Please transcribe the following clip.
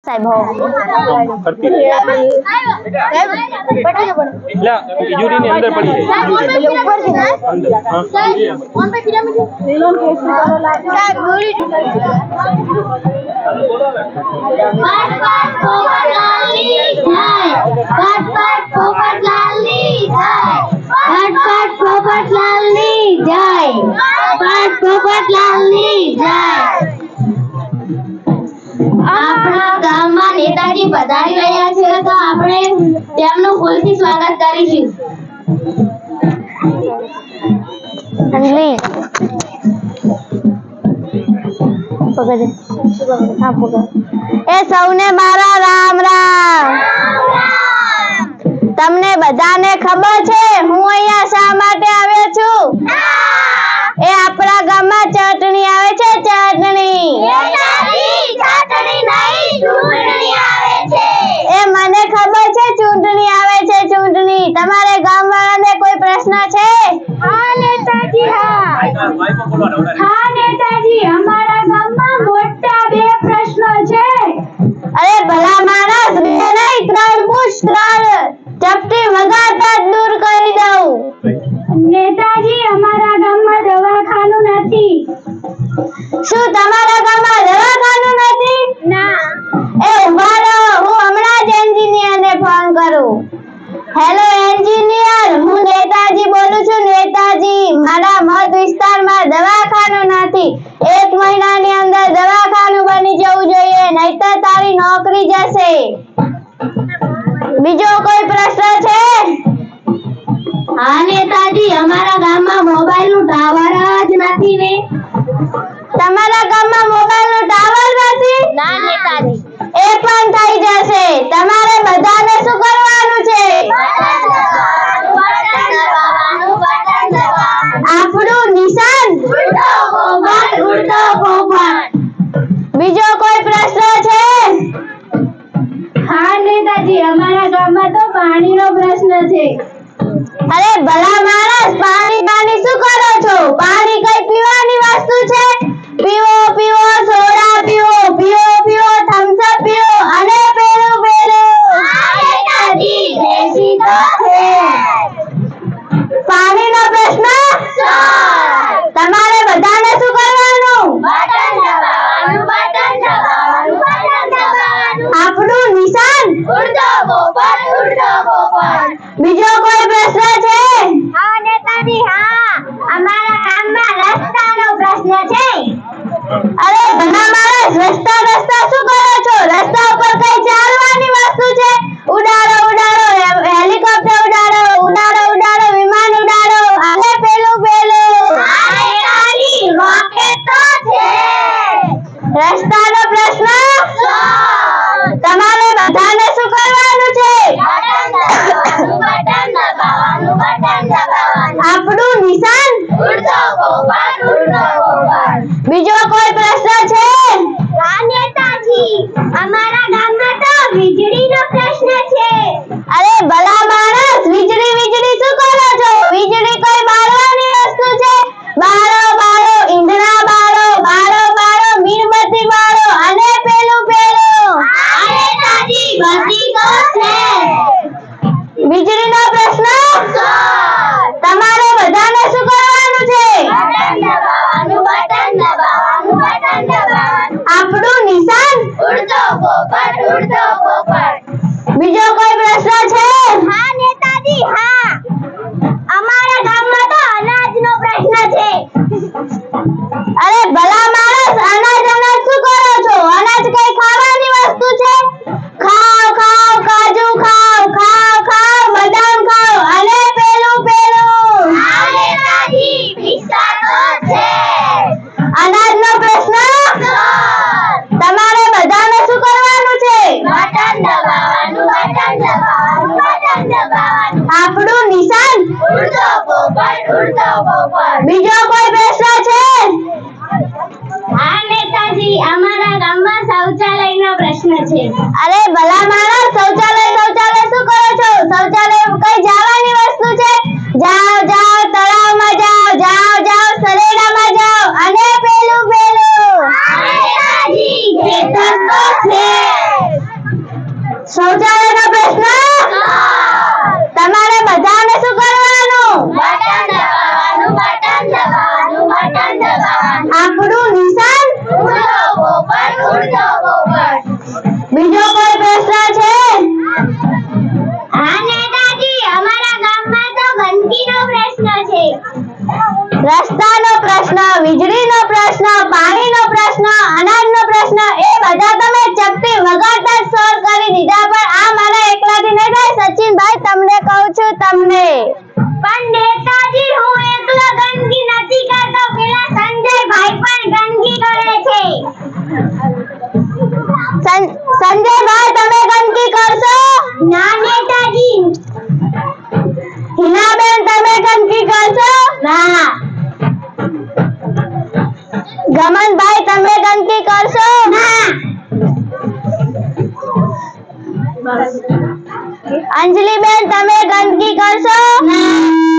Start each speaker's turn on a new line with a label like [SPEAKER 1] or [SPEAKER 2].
[SPEAKER 1] साहब हो
[SPEAKER 2] करती रहे ला तिजोरी ने अंदर पड़ी है
[SPEAKER 1] ऊपर की
[SPEAKER 2] अंदर हां
[SPEAKER 1] कौन पे पिरामिड नीलोन केस करो साहब गोरी पाट लाली जय पाट पोपट लाली जय આપણા ગામમાં નેતાજી પધારી રહ્યા છે તો આપણે તેમનું ફૂલથી સ્વાગત કરીશું અંજલિ પકડ હા પકડ એ સૌને મારા રામ રામ તમને બધાને ખબર છે હું અહીંયા શા માટે આવ્યો છું એ આપણા ગામમાં ચટણી આવે છે ચટણી એ મને ખબર છે ચૂંટણી આવે છે ચૂંટણી તમારે ગામવાળાને કોઈ પ્રશ્ન છે હા નેતાજી હા નેતાજી અમારા ગામમાં મોટા બે પ્રશ્નો છે અરે ભલા માણસ બે નહીં ત્રણ પૂછ ત્રણ ચપટી વગાડતા જ દૂર કરી દઉં નેતાજી અમારા ગામમાં દવાખાનું નથી શું તમારા ગામમાં દવાખાનું નથી ના એ ઉભા રહો હું હમણાં જ એન્જિનિયરને ફોન કરું હેલો એન્જિનિયર હું નેતાજી બોલું છું નેતાજી મારા મત વિસ્તારમાં દવાખાનું નથી 1 મહિનાની અંદર દવાખાનું બની જવું જોઈએ નહીતર તારી નોકરી જશે બીજો કોઈ પ્રશ્ન છે હા નેતાજી અમારા ગામમાં મોબાઈલનું ટાવર જ નથી ને તમારા ગામમાં મોબાઈલનું ટાવર નથી ના નેતાજી એ પણ થઈ જશે તમારે બધાને શું કરવાનું છે આપણું નિશાન ઉડતો પોપટ બીજો કોઈ પ્રશ્ન છે હા નેતાજી અમારા ગામમાં તો પાણીનો પ્રશ્ન છે અરે ભલા માણસ પાણી શું કરો છો પાણી કઈ પીવાની વસ્તુ છે પીવો પીવો સોડા પીવો પીવો પીવો થમ્સ અપ પીવો અને પેલું હા નેતાજી દેશી તો છે પાણીનો પ્રશ્ન તમારે બધાને શું કરવાનું બટન દબાવવાનું આપણું નિશાન ઉડતો પોપટ બીજો કોઈ પ્રશ્ન છે હા નેતાજી હા અમારા ગામમાં રસ્તાનો પ્રશ્ન છે અરે ઘણા માણસ રસ્તા શું કરો છો રસ્તા ઉપર કઈ ચાલવાની વસ્તુ છે ઉડાડો હેલિકોપ્ટર ઉડાડો વિમાન ઉડાડો અને પેલું રોકેટ તો છે રસ્તાનો પ્રશ્ન તમારે બધાને શું કરવાનું છે આપણું નિશાન બીજો કોઈ પ્રશ્ન છે હા નેતાજી અમારા ગામમાં તો વીજળીનો પ્રશ્ન છે અરે ભલા માણસ વીજળી શું કરો છો વીજળી કોઈ બાળવાની વસ્તુ છે બાળો ઈંધણા બાળો મીણબત્તી બાળો અને પેલું હા નેતાજી બત્તી તો છે વીજળીનો પ્રશ્ન તમારે બધાને શું કરવાનું છે બટન દબાવવાનું આપણું નિશાન ઉડતો પોપટ બીજો કોઈ પ્રશ્ન છે હા નેતાજી હા અમારા ગામમાં તો અનાજનો પ્રશ્ન છે અરે ભલા માણસ અનાજ શું કરો છો અનાજ કઈ ખાવાની વસ્તુ છે ખાઓ કાજુ ખાઓ બદામ ખાઓ અને પેલું હા નેતાજી પિસ્તા તો છે અનાજનો પ્રશ્ન તમારે બધાને શું કરવાનું છે બટન દબાવવાનું આપણું નિશાન ઉડતો પોપટ બીજો કોઈ પ્રશ્ન છે હા નેતાજી અમારા ગામમાં શૌચાલયનો પ્રશ્ન છે અરે ભલા માણસ શૌચાલય શું કરો છો શૌચાલય કઈ જવાની વસ્તુ છે જાઓ તળાવમાં જાઓ સરેડામાં જાઓ અને પેલું હા નેતાજી ખેતર તો છે શૌચાલયનો પ્રશ્ન તમારે બધાને શું કરવાનું? બટન દબાવવાનું. આપણું નિશાન બીજો કોઈ પ્રશ્ન છે? હા નેતાજી, અમારા ગામમાં તો ગંદકીનો પ્રશ્ન છે. રસ્તાનો પ્રશ્ન, વીજળીનો પ્રશ્ન, પાણીનો પ્રશ્ન, અનાજનો પ્રશ્ન એ બધા તમે ચપટી વગાડતા જ સોલ્વ કરી દીધા, પણ આ મારા એકલાથી નહીં થાય. સચિનભાઈ, તમને કહું છું તમને. પણ નેતાજી, હું એકલો ગંદકી નથી કરતો, પેલા સંજયભાઈ પણ ગંદકી કરે છે. સંજયભાઈ, તમે ગંદકી કરશો? ના નેતાજી. હિનાબેન, તમે ગંદકી કરશો? ના. ગમનભાઈ, તમે ગંદકી કરશો? ના. અંજલિબેન, તમે ગંદકી કરશો? ના.